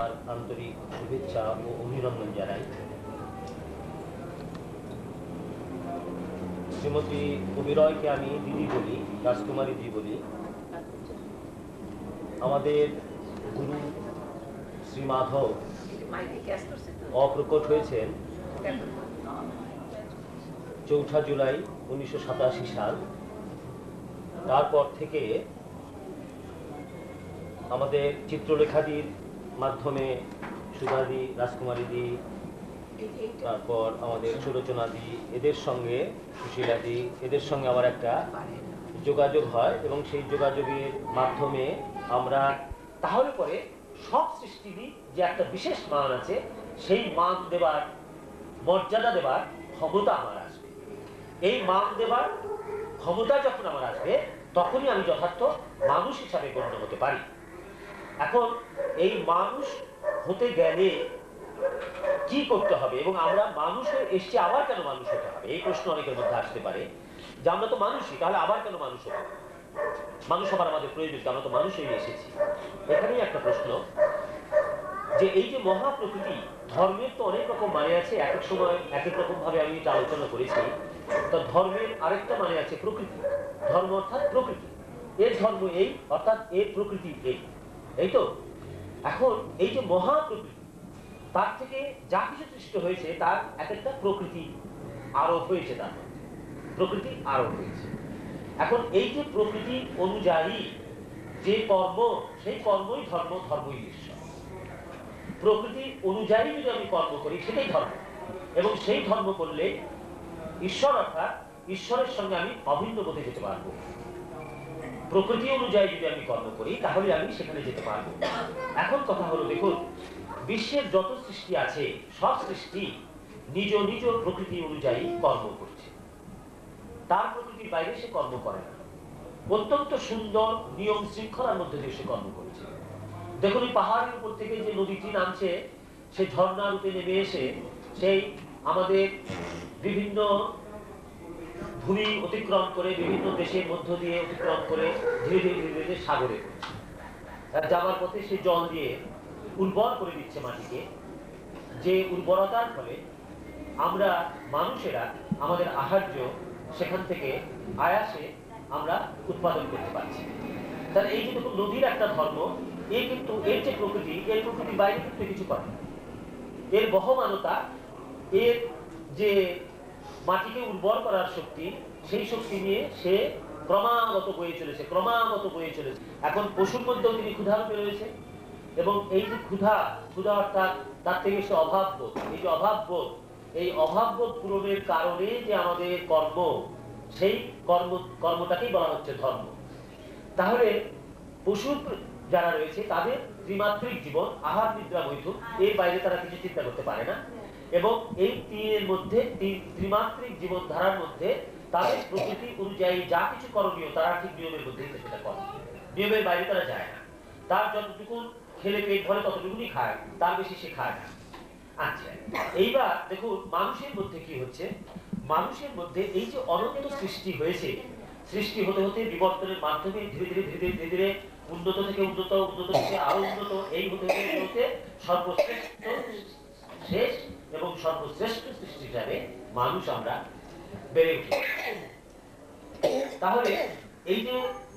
আমার আন্তরিক শুভেচ্ছা ও অভিনন্দন জানাই। শ্রীমতী অবিরয়কে আমি দিদি বলি, রাজকুমারীজি বলি। আমাদের গুরু শ্রী মাধব অপ্রকট হয়েছেন 4 জুলাই 1987 সাল। তারপর থেকে আমাদের চিত্রলেখাদির মাধ্যমে সুধাদি, রাজকুমারীদি, তারপর আমাদের সুলোচনাদি, এদের সঙ্গে সুশীলাদি, এদের সঙ্গে আমার একটা যোগাযোগ হয় এবং সেই যোগাযোগের মাধ্যমে আমরা তাহলে পরে সব সৃষ্টিরই যে একটা বিশেষ মান আছে, সেই মান দেবার, মর্যাদা দেবার ক্ষমতা আমার আসবে। এই মান দেবার ক্ষমতা যখন আমার আসবে, তখনই আমি যথার্থ মানুষ হিসাবে গণ্য হতে পারি। এখন এই মানুষ হতে গেলে কি করতে হবে, এবং আমরা মানুষ হয়ে এসছি, আবার কেন মানুষ হতে হবে, এই প্রশ্ন অনেকের মধ্যে আসতে পারে যে আমরা তো মানুষই, তাহলে আবার কেন মানুষ হতে হবে, মানুষ হবার আমাদের প্রয়োজন, আমরা তো মানুষ হয়ে এসেছি। এখানেই একটা প্রশ্ন যে এই যে মহাপ্রকৃতি, ধর্মের তো অনেক রকম মানে আছে, এক এক সময় এক এক রকম ভাবে আমি এটা আলোচনা করেছি। তো ধর্মের আরেকটা মানে আছে প্রকৃতি। ধর্ম অর্থাৎ প্রকৃতি, এর ধর্ম এই, অর্থাৎ এর প্রকৃতি এই, এই তো। এখন এই যে মহাপ্রকৃতি, তার থেকে যা কিছু সৃষ্টি হয়েছে তার এক একটা প্রকৃতি আরোপ হয়েছে, তার প্রকৃতি আরোপ হয়েছে। এখন এই যে প্রকৃতি অনুযায়ী যে কর্ম, সেই কর্মই ধর্ম, ধর্মই ঈশ্বর। প্রকৃতি অনুযায়ী যদি আমি কর্ম করি, সেটাই ধর্ম, এবং সেই ধর্ম করলে ঈশ্বর অর্থাৎ ঈশ্বরের সঙ্গে আমি অভিন্ন বোধে যেতে পারবো। প্রকৃতি অনুযায়ী যদি আমি কর্ম করি, তাহলে আমি সেখানে যেতে পারবো। এখন কথা হলো, দেখুন, বিশ্বের যত সৃষ্টি আছে, সব সৃষ্টি নিজ নিজ প্রকৃতি অনুযায়ী কর্ম করছে। তার প্রকৃতির বাইরে সে কর্ম করে না। অত্যন্ত সুন্দর নিয়ম শৃঙ্খলার মধ্যে দিয়ে সে কর্ম করছে। দেখুন, এই পাহাড়ের উপর থেকে যে নদীটি নামছে, সে ঝর্ণা রূপে নেমে এসে সেই আমাদের বিভিন্ন ভূমি অতিক্রম করে, বিভিন্ন দেশের মধ্য দিয়ে অতিক্রম করে ধীরে ধীরে ধীরে ধীরে সাগরে পড়ছে। যাওয়ার পথে সে জল দিয়ে উর্বর করে দিচ্ছে মাটিকে, যে উর্বরতার ফলে আমরা মানুষেরা আমাদের আহার্য সেখান থেকে আয়াসে আমরা উৎপাদন করতে পারছি। তাহলে এই যে দেখুন, নদীর একটা ধর্ম, এই কিন্তু এর যে প্রকৃতি, এর প্রকৃতির বাইরে কিন্তু কিছু করে। এর বহমানতা, এর যে মাটিকে উর্বর করার শক্তি, সেই শক্তি নিয়ে সে ক্রমাগত বয়ে চলেছে, ক্রমাগত বয়ে চলেছে। এখন পশুর মধ্যেও তিনি ক্ষুধারূপে রয়েছে, এবং এই যে ক্ষুধা অর্থাৎ তার থেকে সে অভাববোধ, এই যে অভাববোধ, এই অভাববোধ পূরণের কারণে যে আমাদের কর্ম, সেই কর্মটাকেই বলা হচ্ছে ধর্ম। তাহলে পশুর যারা রয়েছে, তাদের ত্রিমাত্রিক জীবন, আহার নিদ্রা মৈথুন, এর বাইরে তারা কিছু চিন্তা করতে পারে না, এবং এই তিনের মধ্যে, ত্রিমাত্রিক জীবন ধারার মধ্যে তাদের প্রকৃতি অনুযায়ী যা কিছু করণীয়, তারা ঠিক নিয়মের মধ্যেই সেটা করে, নিয়মের বাইরে তারা যায় না। তার যতটুকু খেলে পেট ভরে ততটুকুনি খায়, তার বেশি সে খায় না। আচ্ছা, এইবার দেখুন মানুষের মধ্যে কি হচ্ছে। মানুষের মধ্যে এই যে অনন্ত সৃষ্টি হয়েছে, সৃষ্টি হতে হতে বিবর্তনের মাধ্যমে ধীরে ধীরে ধীরে ধীরে ধীরে ধীরে উন্নত থেকে উন্নত, উন্নত থেকে আরো উন্নত, এই হতে হতে সর্বশ্রেষ্ঠ শেষ এবং সর্বশ্রেষ্ঠ সৃষ্টি হিসাবে মানুষ আমরা বেড়ে উঠি। তাহলে এই যে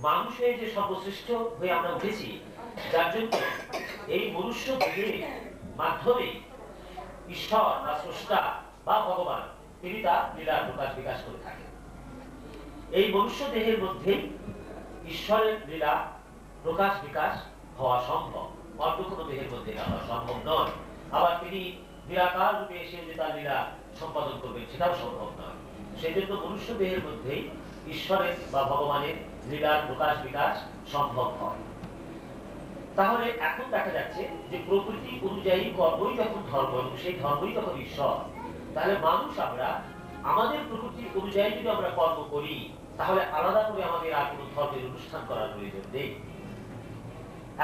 মানুষের যে সর্বশ্রেষ্ঠ হয়ে আমরা উঠেছি, যার জন্য এই মনুষ্য দেহের মাধ্যমে ঈশ্বর বা স্রষ্টা বা ভগবান তিনি তার লীলার প্রকাশ বিকাশ করে থাকেন। এই মনুষ্য দেহের মধ্যে ঈশ্বরের লীলা প্রকাশ বিকাশ হওয়া সম্ভব, অন্য কোনো দেহের মধ্যে হওয়া সম্ভব নয়। আবার তিনি নিরাকার রূপে এসে যে তার লীলা সম্পাদন করবেন, সেটাও সম্ভব নয়। সেজন্য মনুষ্য দেহের মধ্যেই ঈশ্বরের বা ভগবানের লীলার প্রকাশ বিকাশ সম্ভব হয়। তাহলে এখন দেখা যাচ্ছে যে প্রকৃতি অনুযায়ী কর্মই যখন ধর্ম, এবং সেই ধর্মই যখন ঈশ্বর, তাহলে মানুষ আমরা আমাদের প্রকৃতি অনুযায়ী যদি আমরা কর্ম করি, তাহলে আলাদা করে আমাদের আর কোনো ধর্মের অনুষ্ঠান করার প্রয়োজন নেই।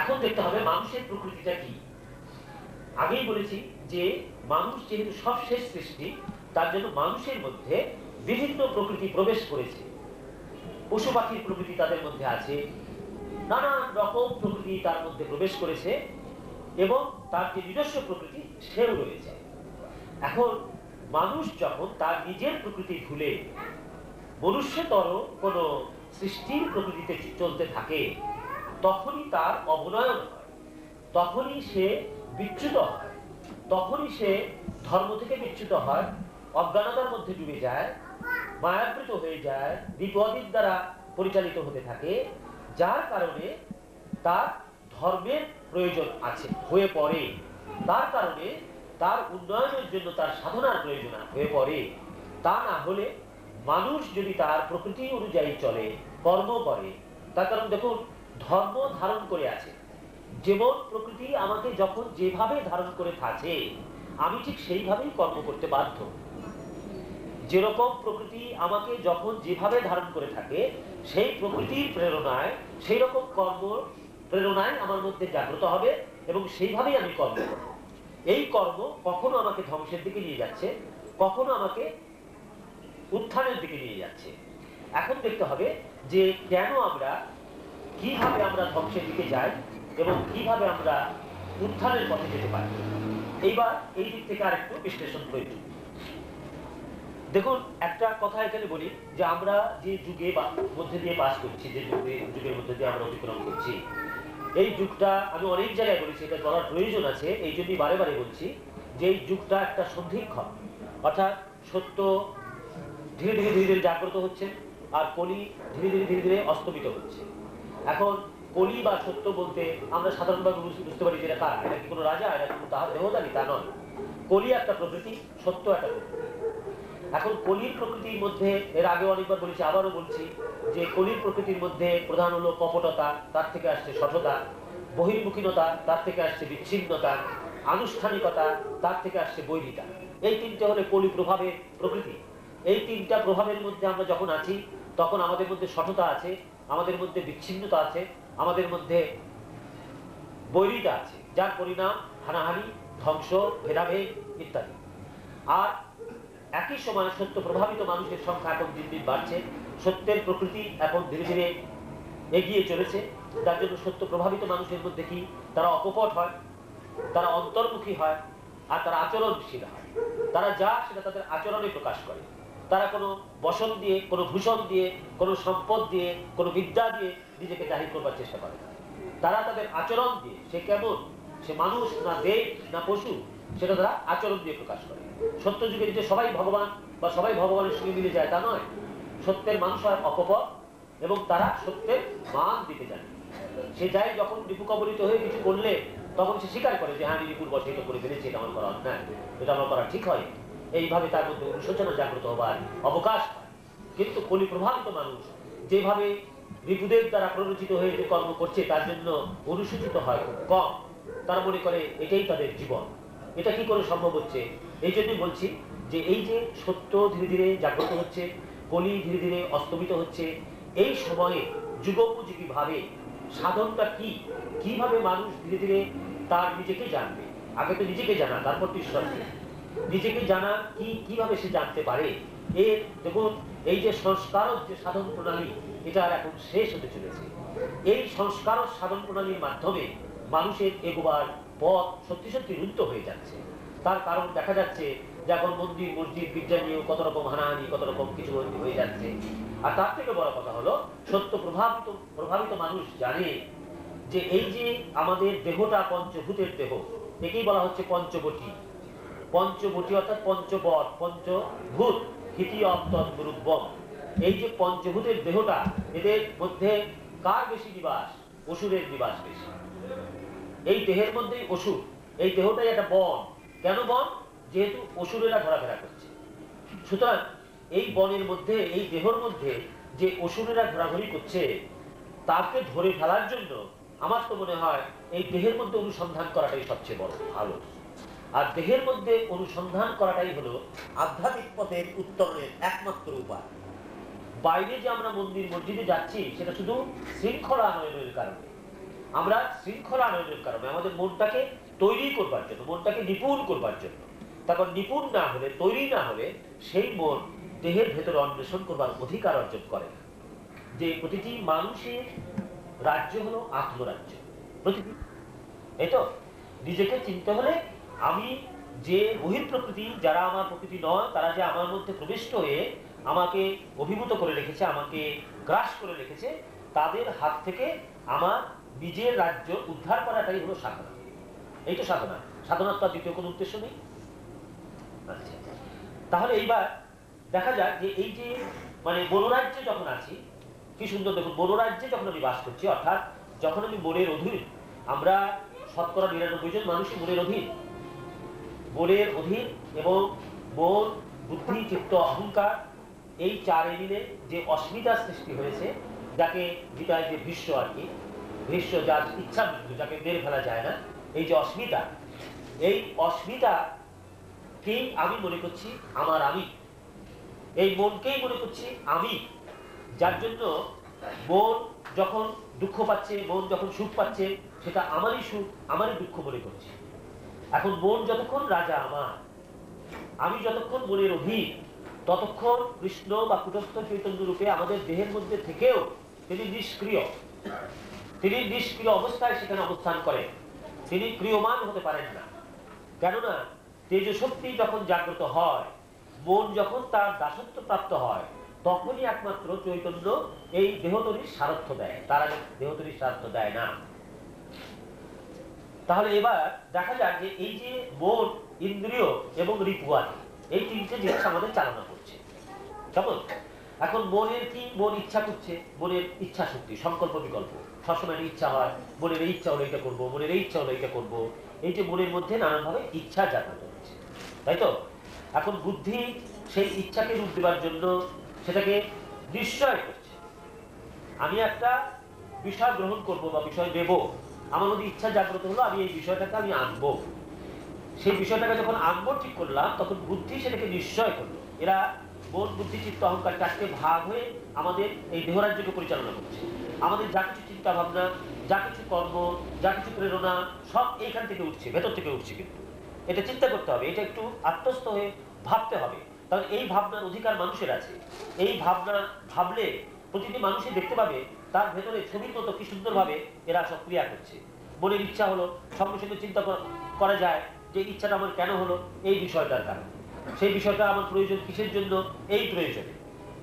এখন দেখতে হবে মানুষের প্রকৃতিটা কি। আগেই বলেছি যে মানুষ যেহেতু সবশেষ সৃষ্টি, তার জন্য মানুষের মধ্যে বিভিন্ন প্রকৃতি প্রবেশ করেছে। পশু পাখির প্রকৃতি তাদের মধ্যে আছে, নানান রকম প্রকৃতি তার মধ্যে প্রবেশ করেছে। এবং তার যে নিজস্ব প্রকৃতি সেও রয়েছে। এখন মানুষ যখন তার নিজের প্রকৃতি ভুলে মনুষ্যতর কোনো সৃষ্টির প্রকৃতিতে চলতে থাকে, তখনই তার অবনয়ন হয়, তখনই সে বিচ্যুত হয়, তখনই সে ধর্ম থেকে বিচ্যুত হয়, অজ্ঞানতার মধ্যে ডুবে যায়, মায়াবৃত হয়ে যায়, বিপদের দ্বারা পরিচালিত হতে থাকে, যার কারণে তার ধর্মের প্রয়োজন আছে হয়ে পড়ে, তার কারণে তার উন্নয়নের জন্য তার সাধনার প্রয়োজন হয়ে পড়ে। তা না হলে মানুষ যদি তার প্রকৃতি অনুযায়ী চলে, কর্ম করে, তার কারণ দেখুন ধর্ম ধারণ করে আছে, যেমন প্রকৃতি আমাকে যখন যেভাবে ধারণ করে থাকে আমি ঠিক সেইভাবেই কর্ম করতে বাধ্য। যেরকম প্রকৃতি আমাকে যখন যেভাবে ধারণ করে থাকে সেই প্রকৃতির প্রেরণায় সেই রকম কর্ম প্রেরণায় আমার মধ্যে জাগ্রত হবে এবং সেইভাবেই আমি কর্ম করব। এই কর্ম কখনো আমাকে ধ্বংসের দিকে নিয়ে যাচ্ছে, কখনো আমাকে উত্থানের দিকে নিয়ে যাচ্ছে। এখন দেখতে হবে যে কেন আমরা, কিভাবে আমরা ধ্বংসের দিকে যাই এবং কিভাবে আমরা উত্থানের পথে যেতে পারি। এইবার এই দিক থেকে আরেকটু বিশ্লেষণ প্রয়োজন। দেখুন একটা কথা এখানে বলি যে আমরা যে যুগে মধ্যে দিয়ে বাস করছি, যে যুগের মধ্যে দিয়ে আমরা অতিক্রম করছি, এই যুগটা আমি অনেক জায়গায় বলেছি, এটা বলার প্রয়োজন আছে, এই জন্যই বারে বারে বলছি যে এই যুগটা একটা সন্ধিক্ষণ, অর্থাৎ সত্য ধীরে ধীরে ধীরে ধীরে জাগ্রত হচ্ছে আর কলি ধীরে ধীরে ধীরে ধীরে অস্তমিত হচ্ছে। এখন কলি বা সত্য বলতে আমরা সাধারণভাবে বুঝতে পারি যে এটা এটা কি কোনো রাজা, এটা কোনো তাহার দেহদারি, তা নয়। কলি একটা প্রকৃতি, সত্য একটা প্রকৃতি। এখন কলির প্রকৃতির মধ্যে এর আগে অনেকবার বলেছি, আবারও বলছি যে কলির প্রকৃতির মধ্যে প্রধান হলো কপটতা, তার থেকে আসছে সঠতা, বহির্মুখীনতা, তার থেকে আসছে বিচ্ছিন্নতা, আনুষ্ঠানিকতা, তার থেকে আসছে বৈরিতা। এই তিনটে হলে কলি প্রভাবের প্রকৃতি। এই তিনটা প্রভাবের মধ্যে আমরা যখন আছি তখন আমাদের মধ্যে সঠতা আছে, আমাদের মধ্যে বিচ্ছিন্নতা আছে, আমাদের মধ্যে বৈরিতা আছে, যার পরিণাম হানাহানি, ধ্বংস, ভেদাভেদ ইত্যাদি। আর একই সময় সত্য প্রভাবিত মানুষের সংখ্যা এখন দিন দিন বাড়ছে, সত্যের প্রকৃতি এখন ধীরে ধীরে এগিয়ে চলেছে। যার জন্য সত্য প্রভাবিত মানুষের মধ্যে কি তারা অকপট হয়, তারা অন্তর্মুখী হয়, আর তারা আচরণশীল হয়। তারা যা সেটা তাদের আচরণে প্রকাশ করে। তারা কোনো বসন দিয়ে, কোনো ভূষণ দিয়ে, কোনো সম্পদ দিয়ে, কোনো বিদ্যা দিয়ে নিজেকে জাহির করবার চেষ্টা করে। তারা তাদের আচরণ দিয়ে, সে কেমন, সে মানুষ না দেব না পশু, সেটা তারা আচরণ দিয়ে প্রকাশ করে। সত্য যুগে যে সবাই ভগবান বা সবাই ভগবানের সঙ্গে মিলে যায় তা নয়। সত্যের মানুষ হয় অকপট এবং তারা সত্যের মান দিতে জানে। সে যায় যখন রিপু কবলিত হয়ে কিছু করলে তখন সে স্বীকার করে যে হ্যাঁ আমি রিপুর বসে এটা করে ফেলেছি, এটা আমার করা অন্যায়, এটা আমার করা ঠিক হয়। এইভাবে তার মধ্যে অনুশোচনা জাগ্রত হবার অবকাশ হয়। কিন্তু কলি প্রভাবিত মানুষ যেভাবে রিপুদের দ্বারা প্ররোচিত হয়ে যে কর্ম করছে তার জন্য অনুসূচিত হয় খুব কম। তারা মনে করে এটাই তাদের জীবন। এটা কি করে সম্ভব হচ্ছে? এই জন্যই বলছি যে এই যে সত্য ধীরে ধীরে জাগ্রত হচ্ছে, কলি ধীরে ধীরে অস্তমিত হচ্ছে, এই সময়ে যুগোপযোগী ভাবে সাধনটা কি, কিভাবে মানুষ ধীরে ধীরে তার নিজেকে জানবে। আগে তো নিজেকে জানা, তারপর তো ঈশ্বরকে। নিজেকে জানা কি, কিভাবে সে জানতে পারে, এর দেখুন এই যে সংস্কার যে সাধন প্রণালী, এটা এখন শেষ হতে চলেছে। এই সংস্কার সাধন প্রণালীর মাধ্যমে মানুষের এগোবার পথ সত্যি সত্যি রুদ্ধ হয়ে যাচ্ছে। তার কারণ দেখা যাচ্ছে যে এখন মন্দির মসজিদ বিদ্যা নিয়েও কত রকম হানাহানি, কত রকম কিছু হয়ে যাচ্ছে। আর তার থেকে বড় কথা হলো সত্য প্রভাবিত মানুষ জানে যে এই যে আমাদের দেহটা পঞ্চভূতের দেহ, একেই বলা হচ্ছে পঞ্চবটি। পঞ্চবটি অর্থাৎ পঞ্চবট, পঞ্চভূত, দ্বিতীয় তদ্রূপম। এই যে পঞ্চভূতের দেহটা, এদের মধ্যে কার বেশি নিবাস? অসুরের নিবাস বেশি। এই দেহের মধ্যেই অসুর। এই দেহটাই একটা বন। কেন বন? যেহেতু অসুরেরা ঘোরাফেরা করছে। সুতরাং এই বনের মধ্যে, এই দেহর মধ্যে যে অসুরেরা ঘোরাঘুরি করছে, তাকে ধরে ফেলার জন্য আমার তো মনে হয় এই দেহের মধ্যে অনুসন্ধান করাটাই সবচেয়ে বড় ভালো। আর দেহের মধ্যে অনুসন্ধান করাটাই হলো আধ্যাত্মিক পথের উত্তরণের একমাত্র উপায়। বাইরে যে আমরা মন্দির মসজিদে যাচ্ছি সেটা শুধু শৃঙ্খলা আনয়নের কারণে। আমরা শৃঙ্খলা আনয়নের কারণে আমাদের মনটাকে তৈরি করবার জন্য, মনটাকে নিপুণ করবার জন্য। তারপর নিপুণ না হলে, তৈরি না হলে সেই মন দেহের ভেতরে অন্বেষণ করবার অধিকার অর্জন করে না। যে প্রতিটি মানুষের রাজ্য হলো আত্মরাজ্য। প্রতিটি এই তো নিজেকে চিনতে হলে আমি যে বহিঃপ্রকৃতি, যারা আমার প্রকৃতি নয়, তারা যে আমার মধ্যে প্রবিষ্ট হয়ে আমাকে অভিভূত করে রেখেছে, আমাকে গ্রাস করে রেখেছে, তাদের হাত থেকে আমার নিজের রাজ্য উদ্ধার করাটাই হলো সাধনা। এই তো সাধনা। সাধনার তো আর দ্বিতীয় কোনো উদ্দেশ্য নেই। আচ্ছা, তাহলে এইবার দেখা যাক যে এই যে মানে বনরাজ্যে যখন আছি, কি সুন্দর দেখুন, বনরাজ্যে যখন আমি বাস করছি, অর্থাৎ যখন আমি মনের অধীন, আমরা শতকরা ৯৯ জন মানুষই মনের অধীন। মনের অধীন এবং মন, বুদ্ধি, চিত্ত, অহংকার, এই চারে মিলে যে অস্মিতার সৃষ্টি হয়েছে, যাকে গীতায় যে ভীষ্ম আর কি, ভীষ্ম যার ইচ্ছা মৃত্যু, যাকে মেরে ফেলা যায় না, এই যে অস্মিতা, এই অস্মিতাকেই আমি মনে করছি আমার আমি, এই মনকেই মনে করছি আমি, যার জন্য মন যখন দুঃখ পাচ্ছে, মন যখন সুখ পাচ্ছে, সেটা আমারই সুখ, আমারই দুঃখ মনে করছি। এখন মন যতক্ষণ রাজা আমার, আমি যতক্ষণ মনের অধীন, ততক্ষণ কৃষ্ণ বা কুটস্থ চৈতন্য রূপে আমাদের দেহের মধ্যে থেকেও তিনি নিষ্ক্রিয়। তিনি নিষ্ক্রিয় অবস্থায় সেখানে অবস্থান করেন, তিনি ক্রিয়মান হতে পারেন না। কেননা তেজ শক্তি যখন জাগ্রত হয়, মন যখন তার দাসত্ব প্রাপ্ত হয়, তখনই একমাত্র চৈতন্য এই দেহতরীর সারথ্য দেয়, তার আগে দেহতরীর সারথ্য দেয় না। তাহলে এবার দেখা যাক যে এই যে মন, ইন্দ্রিয় এবং রিপুয়াদি, এই তিনটে জিনিস আমাদের চালনা করছে। কেমন? এখন মনের কি? মন ইচ্ছা করছে, মনের ইচ্ছা শক্তি, সংকল্প বিকল্প, সবসময় ইচ্ছা হয়, মনের এই ইচ্ছা হলো এটা করবো, মনের এই ইচ্ছা হলো এটা করবো, এই যে মনের মধ্যে নানানভাবে ইচ্ছা জাগ্রত হচ্ছে, তাই তো? এখন বুদ্ধি সেই ইচ্ছাকে রূপ দেওয়ার জন্য সেটাকে নিশ্চয় করছে। আমি একটা বিষয় গ্রহণ করব বা বিষয় দেব, আমার মধ্যে ইচ্ছা জাগ্রত হলো, আমি এই বিষয়টাকে আমি আনবো। সেই বিষয়টাকে যখন আনবো ঠিক করলাম, তখন বুদ্ধি সেটাকে নিশ্চয় করলো। এরা মন, বুদ্ধি, চিত্ত, অহংকার চারটে ভাগ হয়ে আমাদের এই দেহরাজ্যকে পরিচালনা করছে। আমাদের যা কিছু চিন্তা ভাবনা, যা কিছু কর্ম, যা কিছু প্রেরণা, সব এইখান থেকে উঠছে, ভেতর থেকে উঠছে। কিন্তু এটা চিন্তা করতে হবে, এটা একটু আত্মস্থ হয়ে ভাবতে হবে। কারণ এই ভাবনার অধিকার মানুষের আছে। এই ভাবনা ভাবলে প্রতিটি মানুষই দেখতে পাবে তার ভেতরে ছবির মতো কি সুন্দরভাবে এরা সব ক্রিয়া করছে। মনের ইচ্ছা হলো, সঙ্গে সঙ্গে চিন্তা করা যায় যে ইচ্ছাটা আমার কেন হলো, এই বিষয়টার কারণে। সেই বিষয়টা আমার প্রয়োজন কিসের জন্য, এই প্রয়োজনে।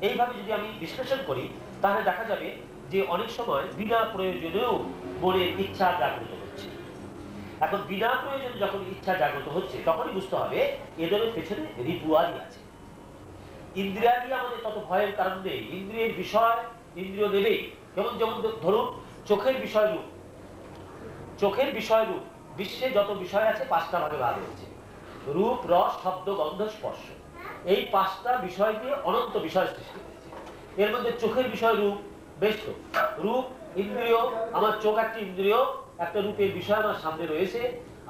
এইভাবে যদি আমি বিশ্লেষণ করি, তাহলে দেখা যাবে যে অনেক সময় বিনা প্রয়োজনেও মনের ইচ্ছা জাগ্রত হচ্ছে। এখন বিনা প্রয়োজনে যখন ইচ্ছা জাগ্রত হচ্ছে, তখনই বুঝতে হবে এদের পেছনে রিপুয়াদি আছে। ইন্দ্রিয়াদি আমাদের তত ভয়ের কারণ নেই। ইন্দ্রিয়ের বিষয় ইন্দ্রিয় দেবেই। যেমন যেমন ধরুন চোখের বিষয় রূপ, চোখের বিষয় রূপ, বিশ্বে যত বিষয় আছে 5টা ভাগে ভাগ হয়েছে: রূপ, রস, শব্দ, গন্ধ, স্পর্শ। এই 5টা বিষয় দিয়ে অনন্ত বিষয় সৃষ্টি হয়েছে। এর মধ্যে চোখের বিষয় রূপ, বেশ তো, রূপ ইন্দ্রিয়, আমার চোখ একটি ইন্দ্রিয়, একটা রূপের বিষয় আমার সামনে রয়েছে,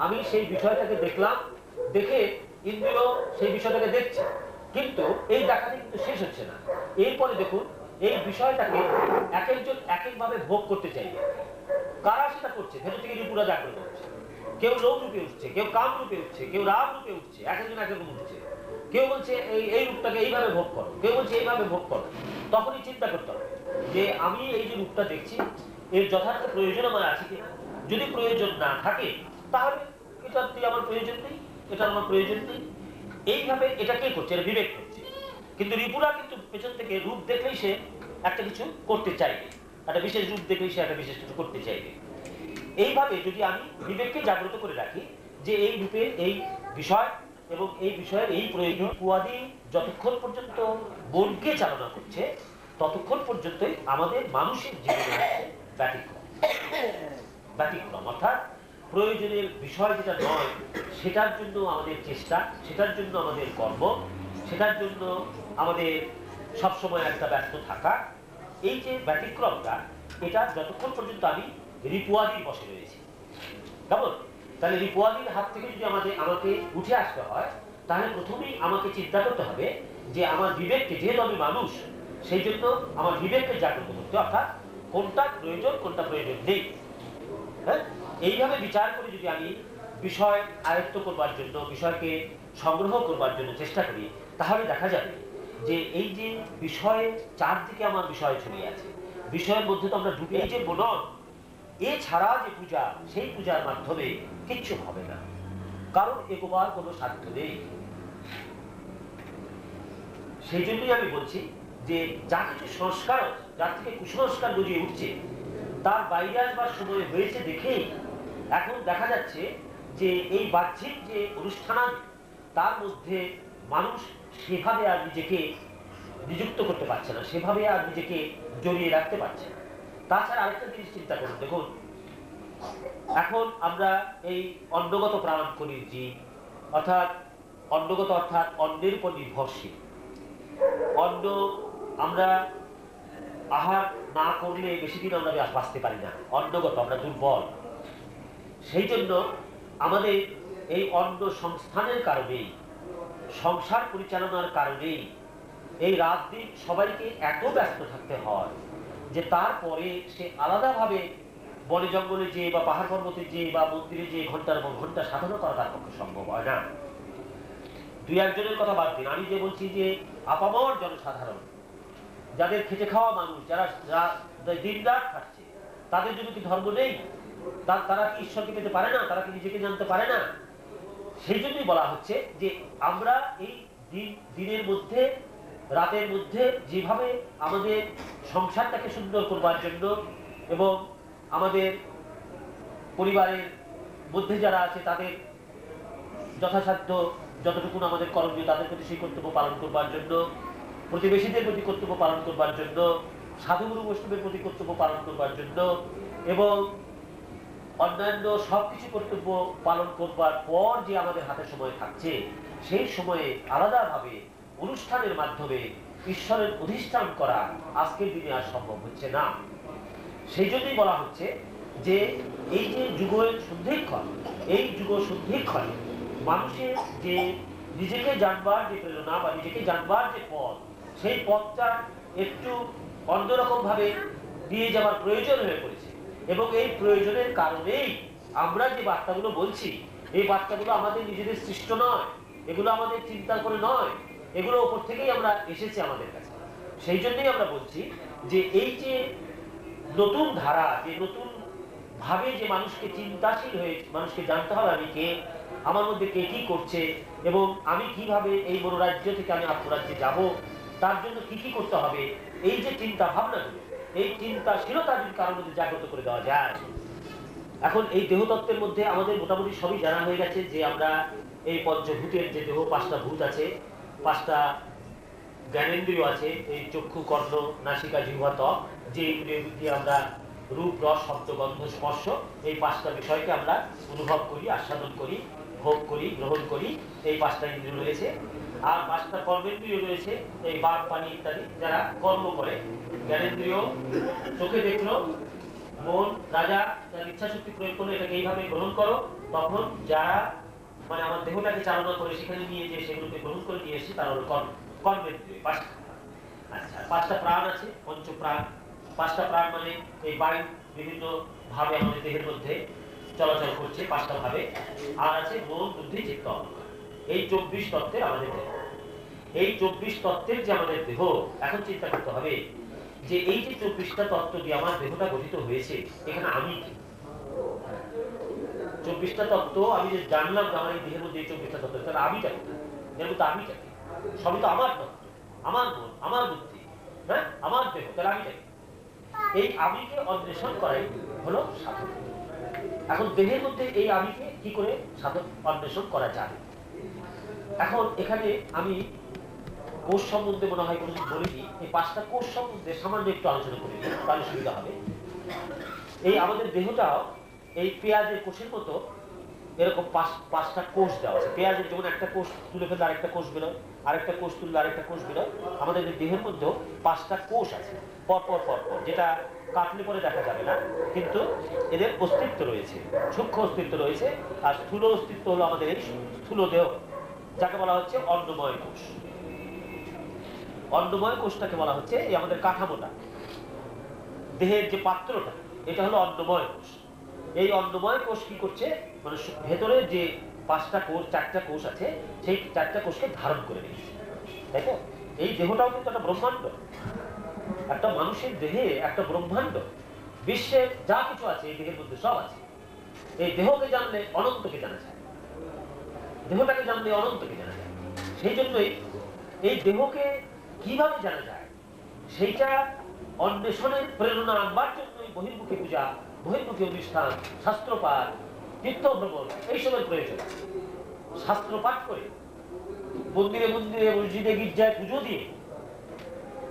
আমি সেই বিষয়টাকে দেখলাম, দেখে ইন্দ্রিয় সেই বিষয়টাকে দেখছে। কিন্তু এই দেখাতে কিন্তু শেষ হচ্ছে না। এরপরে দেখুন এই বিষয়টাকে এক একজন এক একভাবে ভোগ করতে চাইবে। কারা সেটা করছে? ভেতর থেকে রিপুরা জাগ্রত হচ্ছে। কেউ লোভ রূপে উঠছে, কেউ কাম রূপে উঠছে, কেউ রাগ রূপে উঠছে, এক একজন এক রকম উঠছে। কেউ বলছে এই রূপটাকে এইভাবে ভোগ করো, কেউ বলছে এইভাবে ভোগ করো। তখনই চিন্তা করতে হবে যে আমি এই যে রূপটা দেখছি, এর যথার্থ প্রয়োজন আমার আছে কিনা। যদি প্রয়োজন না থাকে, তাহলে এটা আমার প্রয়োজন নেই, এটা আমার প্রয়োজন নেই। এইভাবে এটা কে করছে? এটা বিবেক করছে। কিন্তু রিপুরা কিন্তু পেছন থেকে রূপ দেখলেই সে একটা কিছু করতে চাইবে, একটা বিশেষ রূপ দেখলেই সে একটা বিশেষ কিছু করতে চাইবে। এইভাবে যদি আমি বিবেককে জাগ্রত করে রাখি যে এই রূপের এই বিষয় এবং এই বিষয়ের এই প্রয়োজন, পুয়াদি যতক্ষণ পর্যন্ত মনকে চালনা করছে, ততক্ষণ পর্যন্তই আমাদের মানসিক জীবনে আছে ব্যতিক্রম। ব্যতিক্রম অর্থাৎ প্রয়োজনের বিষয় যেটা নয়, সেটার জন্য আমাদের চেষ্টা, সেটার জন্য আমাদের কর্ম, সেটার জন্য আমাদের সবসময় একটা ব্যস্ত থাকা। এই যে ব্যতিক্রমটা, এটা যতক্ষণ পর্যন্ত আমি রিপুয়াদির বসে রয়েছি, কেমন? তাহলে রিপুয়াদির হাত থেকে যদি আমাকে উঠে আসতে হয়, তাহলে প্রথমেই আমাকে চিন্তা করতে হবে যে আমার বিবেককে, যেহেতু আমি মানুষ, সেই জন্য আমার বিবেককে জাগ্রত করতে, অর্থাৎ কোনটা প্রয়োজন কোনটা প্রয়োজন নেই। হ্যাঁ, এইভাবে বিচার করে যদি আমি বিষয় আয়ত্ত করবার জন্য, বিষয়কে সংগ্রহ করবার জন্য চেষ্টা করি, তাহলে দেখা যাবে যে এই যে বিষয়ে চারদিকে আমার বিষয় ছড়িয়ে আছে, বিষয়ের মধ্যে তো আমরা ঢুকে, এই যে মনন, এছাড়া যে পূজা, সেই পূজার মাধ্যমে কিচ্ছু হবে না, কারণ এগোবার কোনো সাধ্য নেই। সেই জন্যই আমি বলছি যে যা কিছু সংস্কার, যার থেকে কুসংস্কার গজিয়ে উঠছে, তার বাইরে আসবার সময় হয়েছে দেখেই এখন দেখা যাচ্ছে যে এই বাহ্যিক যে অনুষ্ঠান, তার মধ্যে মানুষ সেভাবে আর নিজেকে নিযুক্ত করতে পারছে না, সেভাবে আর নিজেকে জড়িয়ে রাখতে পারছে না। তাছাড়া আরেকটা জিনিস চিন্তা করুন, দেখুন এখন আমরা এই অন্নগত প্রাণ করি জীব, অর্থাৎ অন্নগত অর্থাৎ অন্নের উপর নির্ভরশীল। অন্ন আমরা আহার না করলে বেশি দিন আমরা বাঁচতে পারি না, অন্নগত আমরা দুর্বল। সেই জন্য আমাদের এই অন্ন সংস্থানের কারণেই, সংসার পরিচালনার কারণেই এই রাত দিন সবাইকে এত ব্যস্ত থাকতে হয় যে তারপরে সে আলাদাভাবে বনে জঙ্গলে যে বা পাহাড় পর্বতে যে বা মন্দিরে যে ঘন্টার পর ঘন্টা সাধনা করা তার পক্ষে সম্ভব হয় না। দুই একজনের কথা বাদ দিন, আমি যে বলছি যে আপামর জনসাধারণ, যাদের খেটে খাওয়া মানুষ, যারা দিন রাত খাচ্ছে, তাদের জন্য কি ধর্ম নেই? তারা কি ঈশ্বরকে পেতে পারে না? তারা কি নিজেকে জানতে পারে না? সেই জন্যই বলা হচ্ছে যে আমরা এই দিনের মধ্যে, রাতের মধ্যে যেভাবে আমাদের সংসারটাকে সুন্দর করবার জন্য এবং আমাদের পরিবারের মধ্যে যারা আছে তাদের যথাসাধ্য যতটুকু আমাদের করণীয়, তাদের প্রতি সেই কর্তব্য পালন করবার জন্য, প্রতিবেশীদের প্রতি কর্তব্য পালন করবার জন্য, সাধুগুরু বৈষ্ণবের প্রতি কর্তব্য পালন করবার জন্য এবং অন্যান্য সবকিছু কর্তব্য পালন করবার পর যে আমাদের হাতে সময় থাকছে, সেই সময়ে আলাদাভাবে অনুষ্ঠানের মাধ্যমে ঈশ্বরের অধিষ্ঠান করা আজকের দিনে আর সম্ভব হচ্ছে না। সেই জন্যই বলা হচ্ছে যে এই যে যুগের সন্ধিক্ষণ, এই যুগ সন্ধিক্ষণ মানুষের যে নিজেকে জানবার যে প্রেরণা বা নিজেকে জানবার যে পথ, সেই পথটা একটু অন্যরকম ভাবে দিয়ে যাওয়ার প্রয়োজন হয়ে পড়েছে। এবং এই প্রয়োজনের কারণেই আমরা যে বার্তাগুলো বলছি, এই বার্তাগুলো আমাদের নিজেদের সৃষ্ট নয়, এগুলো আমাদের চিন্তা করে নয়, এগুলো ওপর থেকেই আমরা এসেছি আমাদের কাছে। সেই জন্যই আমরা বলছি যে এই যে নতুন ধারা, যে নতুন ভাবে যে মানুষকে চিন্তাশীল হয়ে মানুষকে জানতে হবে আমি কে, আমার মধ্যে কে কি করছে এবং আমি কিভাবে এই মনোরাজ্য থেকে আমি আত্মরাজ্যে যাব, তার জন্য কি কি করতে হবে, এই যে চিন্তা ভাবনাগুলো, এই চিন্তাশীলতা যদি কারোর মধ্যে জাগ্রত করে দেওয়া যায়। এখন এই দেহতত্ত্বের মধ্যে আমাদের মোটামুটি সবই জানা হয়ে গেছে যে আমরা এই পঞ্চভূতের যে দেহ, 5টা ভূত আছে, 5টা জ্ঞানেন্দ্রিয় আছে, এই চক্ষু, কর্ণ, নাসিকা, জিহ্বা, ত্বক, যে ইন্দ্রিয় দিয়ে আমরা রূপ, রস, শব্দ, গন্ধ, স্পর্শ, এই 5টা বিষয়কে আমরা অনুভব করি, আস্বাদন করি, ভোগ করি, গ্রহণ করি। এই 5টা ইন্দ্রিয় রয়েছে। আর 5টা কর্মেন্দ্রিয় রয়েছে, এই বাক, পানি ইত্যাদি, যারা কর্ম করে। জ্ঞানেন্দ্রিয় চোখে দেখলো, মন রাজা তার ইচ্ছা শক্তি প্রয়োগ করলো, এটাকে এইভাবে গ্রহণ করো, তখন যারা মানে আমার দেহটাকে চালনা করে সেখানে নিয়ে যে সেগুলোকে গ্রহণ করে নিয়ে এসে তার হলো কর্মেন্দ্রিয় 5টা। আচ্ছা, 5টা প্রাণ আছে, পঞ্চপ্রাণ। 5টা প্রাণ মানে এই বায়ু বিভিন্ন ভাবে আমাদের দেহের মধ্যে চলাচল করছে 5টা ভাবে। আর আছে মন, বুদ্ধি, চিত্ত, অহংকার। এই 24 তত্ত্বের আমাদের দেহ। এই 24 তত্ত্বের যে আমাদের দেহ, এখন চিন্তা করতে হবে যে এই যে 24টা তত্ত্ব দিয়ে আমার দেহটা গঠিত হয়েছে, এখানে আমি কি? 24টা তত্ত্ব আমি যে জানলাম যে আমার এই দেহের মধ্যে এই 24টা তত্ত্ব, তাহলে আমিটা কোথায়? এর মধ্যে আমিটা কি? সবই তো আমার তত্ত্ব, আমার মন, আমার বুদ্ধি, হ্যাঁ, আমার দেহ, তাহলে আমিটা কি? এই আমিকে অন্বেষণ করাই হলো সাধন। এখন দেহের মধ্যে এই আমিকে কি করে সাধন অন্বেষণ করা যায়? এখন এখানে আমি কোষ সম্বন্ধে মনে হয় কোনোদিন বলিনি, এই 5টা কোষ সম্বন্ধে সামান্য একটু আলোচনা করি, তাহলে সুবিধা হবে। এই আমাদের দেহটাও এই পেঁয়াজের কোষের মতো এরকম 5টা কোষ দেওয়া আছে। পেঁয়াজের যেমন একটা কোষ তুলে ফেললে আরেকটা কোষ বেরোয়, আরেকটা কোষ তুললে আরেকটা কোষ বেরোয়, আমাদের দেহের মধ্যেও 5টা কোষ আছে পরপর পরপর, যেটা কাটলে পরে দেখা যাবে না, কিন্তু এদের অস্তিত্ব রয়েছে, সূক্ষ্ম অস্তিত্ব রয়েছে। আর স্থূল অস্তিত্ব হলো আমাদের এই স্থূল দেহ, যাকে বলা হচ্ছে অন্নময় কোষ। অন্নময় কোষটাকে বলা হচ্ছে এই আমাদের কাঠামোটা, দেহের যে পাত্রটা, এটা হলো অন্নময় কোষ। এই অন্নময় কোষ কি করছে, মানে ভেতরে যে 5টা কোষ, 4টা কোষ আছে, সেই 4টা কোষকে ধারণ করে নিয়েছে, তাই তো? এই দেহটাও কিন্তু একটা ব্রহ্মাণ্ড, একটা মানুষের দেহে একটা ব্রহ্মাণ্ড। বিশ্বের যা কিছু আছে এই দেহের মধ্যে সব আছে। এই দেহকে জানলে অনন্তকে জানা যায়, দেহটাকে জানলে অনন্তকে জানা যায়। সেই জন্যই এই দেহকে কিভাবে জানা যায় সেইটা অন্বেষণের প্রেরণা আনবার জন্যই বহির্মুখী পূজা, বহির্মুখী অনুষ্ঠান, শাস্ত্রপাঠ, তীর্থ ভ্রমণ এইসবের প্রয়োজন। শাস্ত্র পাঠ করে মন্দিরে মন্দিরে মসজিদে গির্জায় পুজো দিয়ে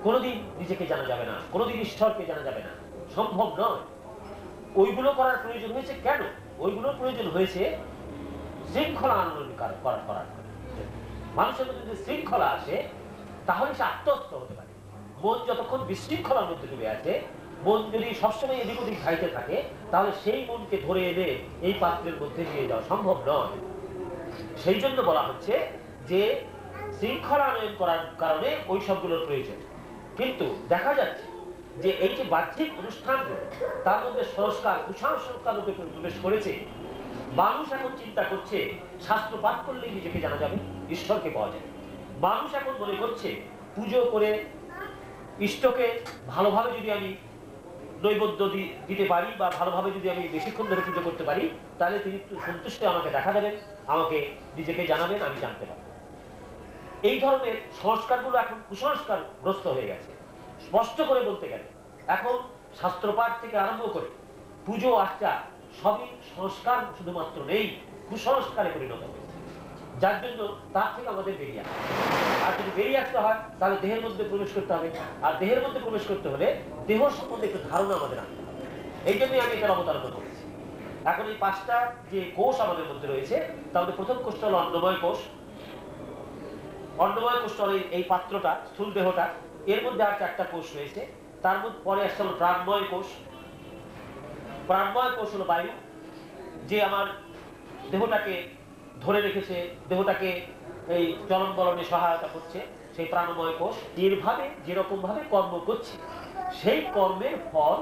কোনোদিন নিজেকে জানা যাবে না, কোনোদিন ঈশ্বরকে জানা যাবে না, সম্ভব নয়। ওইগুলো করার প্রয়োজন হয়েছে কেন? ওইগুলোর প্রয়োজন হয়েছে শৃঙ্খলা আনয়ন করার। মানুষের মধ্যে যদি শৃঙ্খলা আসে তাহলে সে আত্মস্থ হতে পারে। মন যতক্ষণ বিশৃঙ্খলার মধ্যে ডুবে আছে, মন যদি সবসময় এদিক ওদিক ঘাইতে থাকে, তাহলে সেই মনকে ধরে এনে এই পাত্রের মধ্যে নিয়ে যাওয়া সম্ভব নয়। সেই জন্য বলা হচ্ছে যে শৃঙ্খলা আনয়ন করার কারণে ওই সবগুলোর প্রয়োজন। কিন্তু দেখা যাচ্ছে যে এই যে বাহ্যিক অনুষ্ঠানগুলো তার মধ্যে সংস্কার, কুসংস্কার রূপে প্রবেশ করেছে। মানুষ এখন চিন্তা করছে শাস্ত্র পাঠ করলেই নিজেকে জানা যাবে, ঈশ্বরকে পাওয়া যাবে। মানুষ এখন মনে করছে পুজো করে ইষ্টকে ভালোভাবে যদি আমি নৈবেদ্য দিতে পারি বা ভালোভাবে যদি আমি বেশিক্ষণ ধরে পুজো করতে পারি, তাহলে তিনি সন্তুষ্ট আমাকে দেখা দেবেন, আমাকে নিজেকে জানাবেন, আমি জানতে পারবো। এই ধরনের সংস্কারগুলো এখন কুসংস্কার গ্রস্ত হয়ে গেছে। স্পষ্ট করে বলতে গেলে এখন শাস্ত্রপাঠ থেকে আরম্ভ করে পুজো আর্চা সবই সংস্কার শুধুমাত্র নেই, কুসংস্কারে পরিণত হয়েছে। যার জন্য তার থেকে আমাদের বেরিয়ে আসতে হবে। আর যদি বেরিয়ে আসতে হয় তাহলে দেহের মধ্যে প্রবেশ করতে হবে। আর দেহের মধ্যে প্রবেশ করতে হলে দেহ সম্বন্ধে একটু ধারণা আমাদের রাখতে হবে। এই জন্যই আমি এটার অবতারণা করেছি। এখন এই 5টা যে কোষ আমাদের মধ্যে রয়েছে, তার মধ্যে প্রথম কোষটা হলো অন্নময় কোষ। অন্নময় কোষটা হলো এই পাত্রটা, স্থূল দেহটা। এর মধ্যে আর 4টা কোষ রয়েছে। তার মধ্যে পরে আসছে হলো প্রাণময় কোষ। প্রাণময় কোষ হলো বায়ু, যে আমার দেহটাকে ধরে রেখেছে, দেহটাকে এই চলন বলনে সহায়তা করছে, সেই প্রাণময় কোষ। এরভাবে যেরকম ভাবে কর্ম করছে সেই কর্মের ফল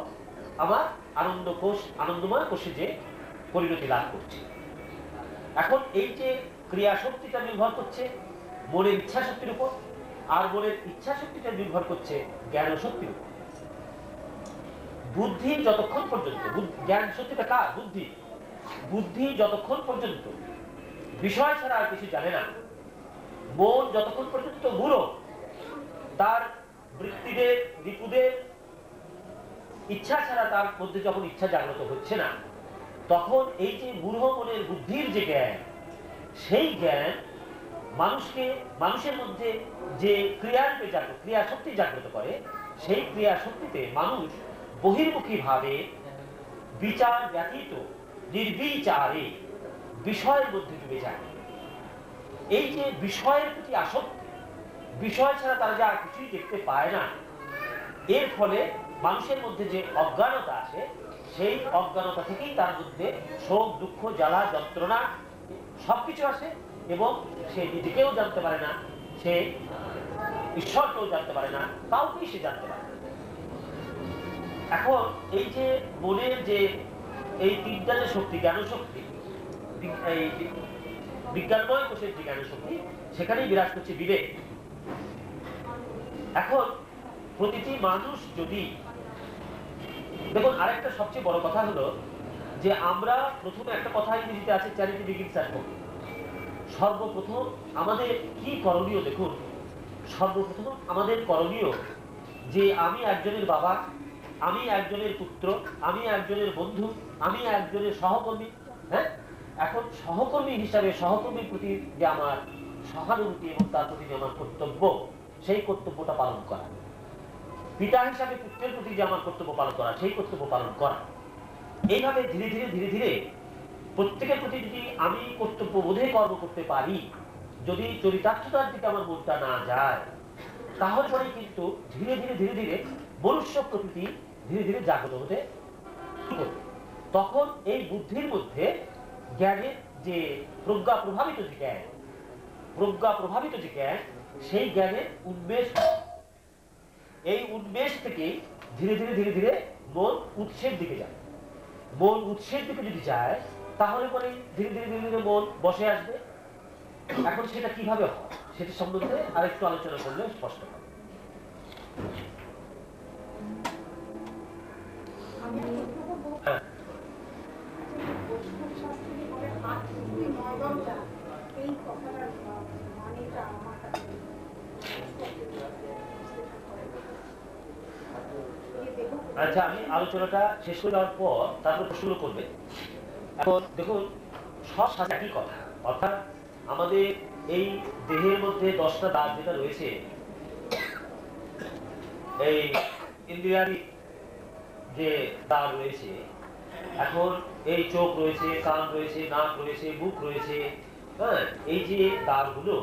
আমার আনন্দ কোষ, আনন্দময় কোষে যে পরিণতি লাভ করছে। এখন এই যে ক্রিয়া শক্তিটা নির্ভর করছে মনের ইচ্ছা শক্তির উপর, আর মনের ইচ্ছা শক্তিটা নির্ভর করছে জ্ঞান শক্তির উপর। বুদ্ধি যতক্ষণ পর্যন্ত, জ্ঞান শক্তিটা কার? বুদ্ধি। বুদ্ধি যতক্ষণ পর্যন্ত বিষয় ছাড়া আর কিছু জানে না, মন যতক্ষণ পর্যন্ত মূঢ়, তার বৃত্তিদের রিপুদের ইচ্ছা ছাড়া তার মধ্যে যখন ইচ্ছা জাগ্রত হচ্ছে না, তখন এই যে মূঢ় মনের বুদ্ধির যে জ্ঞান, সেই জ্ঞান মানুষের মধ্যে যে ক্রিয়ারূপে জাগ্রত, ক্রিয়া শক্তি জাগ্রত করে, সেই ক্রিয়া শক্তিতে মানুষ বহির্মুখী ভাবে বিচার ব্যতীত নির্বিচারে বিষয়ের মধ্যে ডুবে যায়। এই যে বিষয়ের প্রতি আসক্তি, বিষয় ছাড়া তারা যা কিছুই দেখতে পায় না, এর ফলে মানুষের মধ্যে যে অজ্ঞানতা আসে, সেই অজ্ঞানতা থেকেই তার মধ্যে শোক, দুঃখ, জ্বালা, যন্ত্রণা সবকিছু আসে। এবং সে নিজেকেও জানতে পারে না, সে ঈশ্বরকেও জানতে পারে না, কাউকেই সে জানতে পারে না। এখন এই যে মনের যে এই 3টা যে শক্তি, জ্ঞান শক্তি, এই বিজ্ঞানময় কোষের যে জ্ঞান শক্তি, সেখানেই বিরাজ করছে বিবেক। এখন প্রতিটি মানুষ যদি দেখুন, আরেকটা সবচেয়ে বড় কথা হলো যে আমরা প্রথমে একটা কথা ইংরেজিতে আছে, চ্যারিটি বিগিনস অ্যাট হোম। সর্বপ্রথম আমাদের কি করণীয়? দেখুন, সর্বপ্রথম আমাদের করণীয় যে আমি একজনের বাবা, আমি একজনের পুত্র, আমি একজনের বন্ধু, আমি একজনের সহকর্মী। হ্যাঁ, এখন সহকর্মী হিসাবে সহকর্মীর প্রতি যে আমার সহানুভূতি এবং তার প্রতি যে আমার কর্তব্য, সেই কর্তব্যটা পালন করা। পিতা হিসাবে পুত্রের প্রতি যে আমার কর্তব্য পালন করা, সেই কর্তব্য পালন করা। এইভাবে ধীরে ধীরে ধীরে ধীরে প্রত্যেকের প্রতি যদি আমি কর্তব্য বোধে কর্ম করতে পারি, যদি চরিতার্থতার দিকে আমার মনটা না যায়, তাহলে পরে কিন্তু ধীরে ধীরে ধীরে ধীরে মনুষ্য প্রকৃতি ধীরে ধীরে জাগ্রত হতে শুরু করবে। তখন এই বুদ্ধির মধ্যে জ্ঞানের যে প্রজ্ঞা প্রভাবিত যে জ্ঞান, প্রজ্ঞা প্রভাবিত যে জ্ঞান, সেই জ্ঞানের উন্মেষ। এই উন্মেষ থেকে ধীরে ধীরে ধীরে ধীরে মন উৎসের দিকে যায়। মন উৎসের দিকে যদি যায়, তাহলে পরে ধীরে ধীরে ধীরে ধীরে মন বসে আসবে। এখন সেটা কিভাবে হয় সেটা সম্বন্ধে আরেকটু আলোচনা করলে স্পষ্ট হবে। হ্যাঁ আচ্ছা, আমি আলোচনাটা শেষ করে দেওয়ার পর তারপর প্রশ্ন করবে। এখন দেখুন, সব সাথে একই কথা, অর্থাৎ আমাদের এই দেহের মধ্যে 10টা দাঁত যেটা রয়েছে, এই ইন্দ্রিয়ারি যে দাঁত রয়েছে, এখন এই চোখ রয়েছে, কান রয়েছে, নাক রয়েছে, মুখ রয়েছে, হ্যাঁ, এই যে দাঁতগুলো,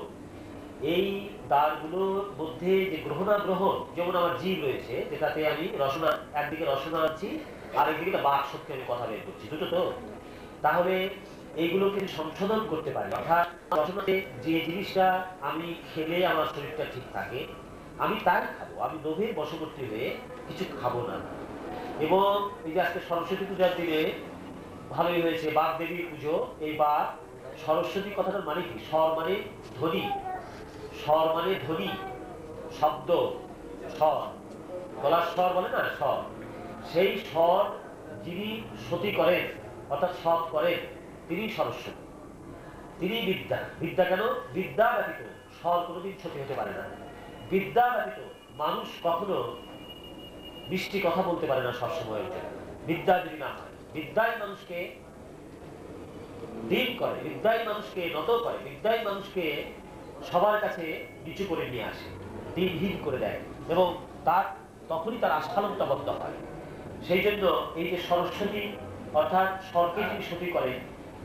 এই দাঁতগুলোর মধ্যে যে গ্রহণাগ্রহণ, যেমন আমার জীব রয়েছে যেটাতে আমি রসনা, একদিকে রসনা আছি, আরেকদিকে বাক শক্তি আমি কথা বের করছি, দুটো তো। তাহলে এইগুলোকে সংশোধন করতে পারি, অর্থাৎ রসনাতে যে জিনিসটা আমি খেলে আমার শরীরটা ঠিক থাকে আমি তাই খাবো, আমি লোভের বশবর্তী হয়ে কিছু খাবো না। এবং এই যে আজকে সরস্বতী পূজার দিনে ভালোই হয়েছে, বাগ দেবীর পুজো। এই বাগ সরস্বতী কথাটার মানে কি? স্বর মানে ধ্বনি, স্বর মানে ধ্বনি, শব্দ, স্বর, গলার স্বর বলে না, স্বর। সেই স্বর যিনি সতী করেন, অর্থাৎ সৎ করেন, তিনি সরস্বতী, তিনি বিদ্যা। বিদ্যা কেন? বিদ্যা ব্যতীত স্বর কোনোদিন সতী হতে পারে না। বিদ্যা ব্যতীত মানুষ কখনো মিষ্টি কথা বলতে পারে না সবসময়ের জন্য, বিদ্যা যদি না হয়। বিদ্যাই মানুষকে দিন করে, বিদ্যাই মানুষকে নত করে, বিদ্যাই মানুষকে সবার কাছে নিচু করে নিয়ে আসে, দিনহীন করে দেয়, এবং তার তখনই তার আস্ফালনটা বন্ধ হয়। সেই জন্য এই যে সরস্বতী, অর্থাৎ স্বরকে যিনি সতী করে,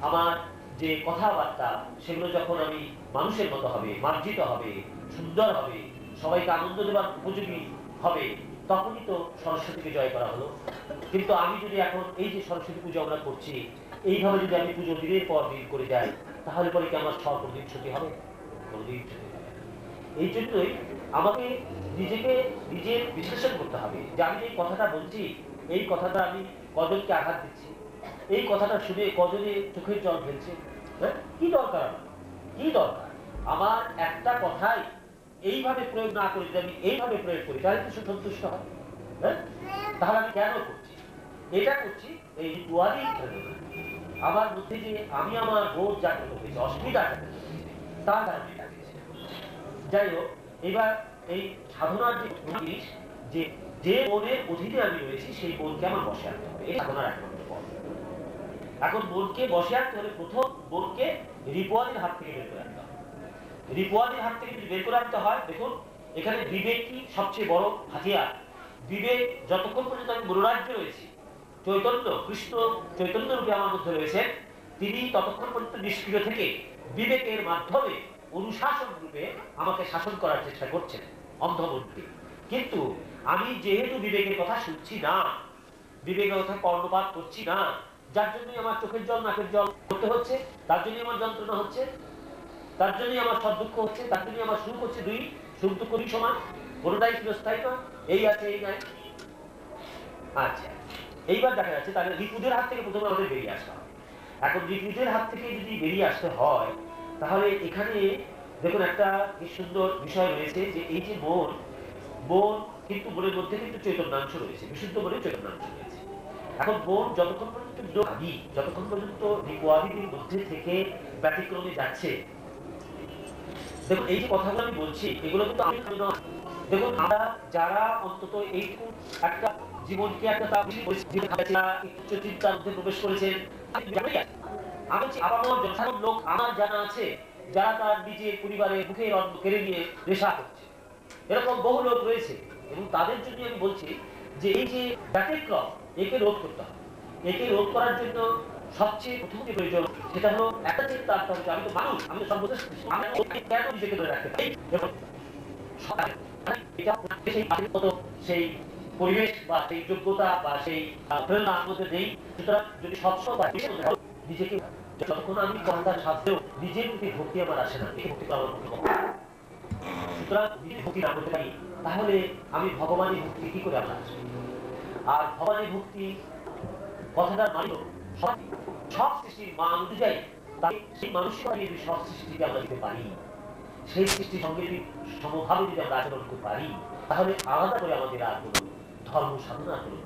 আমার যে কথাবার্তা সেগুলো যখন আমি মানুষের মতো হবে, মার্জিত হবে, সুন্দর হবে, সবাইকে আনন্দ দেওয়ার উপযোগী হবে, তখনই তো সরস্বতীকে জয় করা হলো। কিন্তু আমি যদি এখন এই যে সরস্বতী পুজো আমরা করছি, এইভাবে যদি আমি পুজো দিনের পর দিন করে যাই, তাহলে পরে কি আমার স্বর কোনদিন ছুটি হবে? কোনদিন ছুটি হবে। এই জন্যই আমাকে নিজেকে নিজের বিশ্লেষণ করতে হবে যে আমি যে কথাটা বলছি, এই কথাটা আমি কজনকে আঘাত দিচ্ছি, এই কথাটা শুনে কজনে চোখের জল ফেলছে, হ্যাঁ, কি দরকার, কি দরকার আমার একটা কথাই এইভাবে প্রয়োগ না করে যদি আমি এইভাবে প্রয়োগ করি, তাহলে কিছু সন্তুষ্ট হয়। হ্যাঁ, তাহলে আমি কেন করছি এটা? করছি এই রিপুয়াদি আমার মধ্যে যে আমি আমার বোধ জাগ্রত হয়েছে, অসুবিধা তার কারণে। যাই হোক, এবার এই সাধনার যে জিনিস, যে যে মনের অধীনে আমি রয়েছি সেই মনকে আমার বসে আনতে হবে, এই সাধনার একমাত্র পথ। এখন মনকে বসে আনতে হলে প্রথম মনকে রিপুয়াদির হাত থেকে বের করে আনতে হবে। রিপুয়াদির হাত থেকে যদি বের করে আনতে হয়, দেখুন এখানে বিবেকই সবচেয়ে বড় হাতিয়ার। বিবেক যতক্ষণ পর্যন্ত আমি মনোরাজ্যে রয়েছি, চৈতন্য, কৃষ্ণ চৈতন্য রূপে আমার মধ্যে রয়েছেন, তিনি ততক্ষণ পর্যন্ত নিষ্ক্রিয় থেকে বিবেকের মাধ্যমে অনুশাসন রূপে আমাকে শাসন করার চেষ্টা করছেন অন্ধমনকে। কিন্তু আমি যেহেতু বিবেকের কথা শুনছি না, বিবেকের কথা কর্ণপাত করছি না, যার জন্যই আমার চোখের জল নাকের জল করতে হচ্ছে, তার জন্যই আমার যন্ত্রণা হচ্ছে, তার জন্যই আমার সব দুঃখ হচ্ছে, তার জন্যই আমার সুখ হচ্ছে। দুই সুখ দুঃখ দুই সমান, কোনোটাই চিরস্থায়ী নয়, এই আছে এই নাই। আচ্ছা, এইবার দেখা যাচ্ছে তাহলে রিপুদের হাত থেকে প্রথমে আমাদের বেরিয়ে আসতে হবে। এখন রিপুদের হাত থেকে যদি বেরিয়ে আসতে হয়, তাহলে এখানে দেখুন একটা কি সুন্দর বিষয় রয়েছে, যে এই যে মন, মন কিন্তু মনের মধ্যে কিন্তু চৈতন্যাংশ রয়েছে, বিশুদ্ধ মনে চৈতন্যাংশ রয়েছে। এখন মন যতক্ষণ পর্যন্ত আমি, যতক্ষণ পর্যন্ত রিপুয়াদির মধ্যে থেকে ব্যতিক্রমে যাচ্ছে, দেখুন এই যে কথাগুলো আমি বলছি, এগুলো কিন্তু আমি দেখুন আমরা যারা অন্তত এইটুকু একটা জীবনকে একটা উচ্চ চিন্তার মধ্যে প্রবেশ করেছেন, আমি আবার যথাযথ লোক আমার জানা আছে যারা তার নিজের পরিবারের মুখের অন্ন কেড়ে নিয়ে নেশা করছে, এরকম বহু লোক রয়েছে। এবং তাদের জন্য আমি বলছি যে এই যে ব্যতিক্রম, একে রোধ করতে হবে। একে রোধ করার জন্য সবচেয়ে প্রথম যে প্রয়োজন, সেটা হলো একটা চিন্তা আসতে হবে, আমি তো মানুষ, আমি তো সর্বশ্রেষ্ঠ, আমি কেন নিজেকে ধরে রাখতে পারি? সেই পরিবেশ বা সেই যোগ্যতা বা সেই প্রেরণা আমাদের নেই। সুতরাং যদি সবসময় নিজেকে, যতক্ষণ আমি কথার সাথেও নিজের প্রতি ভক্তি আমার আসে না, এই ভক্তি আমার সুতরাং যদি ভক্তি না করতে পারি, তাহলে আমি ভগবানের ভক্তি কি করে আমার আসবে? আর ভগবানের ভক্তি কথাটার মানে সব সৃষ্টির মান অনুযায়ী, তাই সেই মানুষকে আমি যদি সব সৃষ্টিকে আমরা দিতে পারি, সেই সৃষ্টির সঙ্গে যদি সমভাবে যদি আমরা আচরণ করতে পারি, তাহলে আলাদা করে আমাদের আর কোনো ধর্ম সাধনা করে